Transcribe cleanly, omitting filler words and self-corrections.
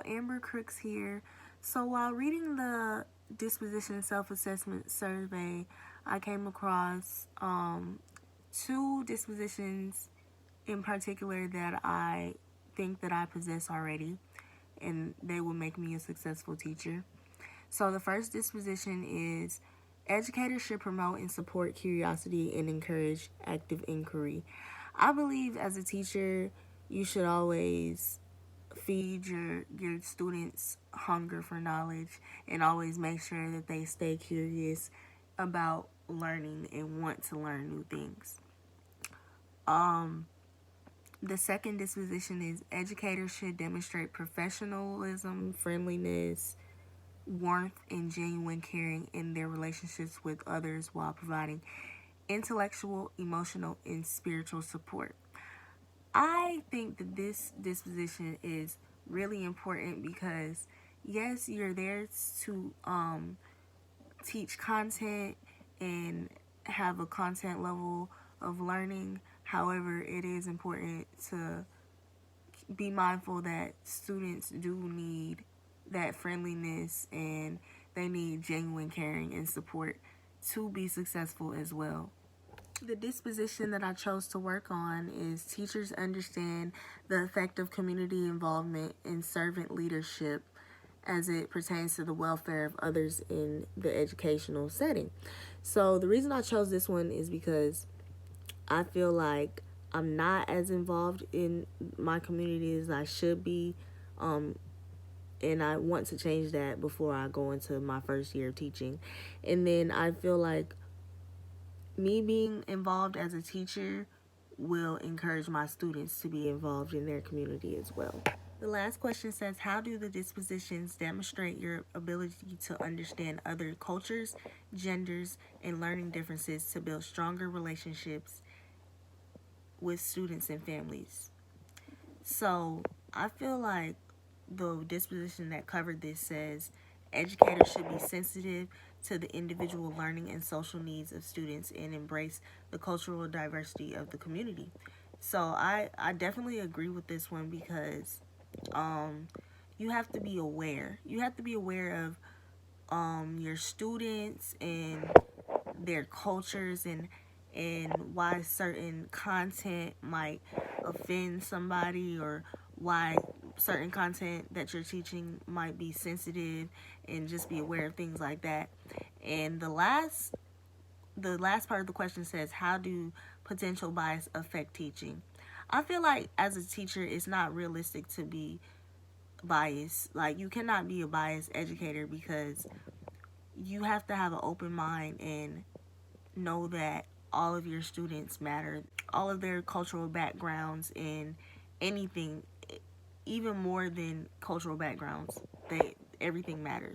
Amber Crooks here. So while reading the Disposition Self-Assessment survey, I came across two dispositions in particular that I think that I possess already, and they will make me a successful teacher. So the first disposition is educators should promote and support curiosity and encourage active inquiry. I believe as a teacher, you should always feed your students hunger for knowledge and always make sure that they stay curious about learning and want to learn new things. The second disposition is educators should demonstrate professionalism, friendliness, warmth, and genuine caring in their relationships with others while providing intellectual, emotional, and spiritual support. I think that this disposition is really important because, yes, you're there to teach content and have a content level of learning. However, it is important to be mindful that students do need that friendliness and they need genuine caring and support to be successful as well. The disposition that I chose to work on is teachers understand the effect of community involvement and servant leadership as it pertains to the welfare of others in the educational setting. So the reason I chose this one is because I feel like I'm not as involved in my community as I should be. And I want to change that before I go into my first year of teaching. And then I feel like me being involved as a teacher will encourage my students to be involved in their community as well. The last question says, how do the dispositions demonstrate your ability to understand other cultures, genders, and learning differences to build stronger relationships with students and families? So I feel like the disposition that covered this says educators should be sensitive to the individual learning and social needs of students and embrace the cultural diversity of the community. So I definitely agree with this one because you have to be aware. You have to be aware of your students and their cultures and why certain content might offend somebody or why certain content that you're teaching might be sensitive, and just be aware of things like that. And the last part of the question says, how do potential bias affect teaching? I feel like as a teacher it's not realistic to be biased. Like, you cannot be a biased educator because you have to have an open mind and know that all of your students matter, all of their cultural backgrounds, and anything, even more than cultural backgrounds, everything matters.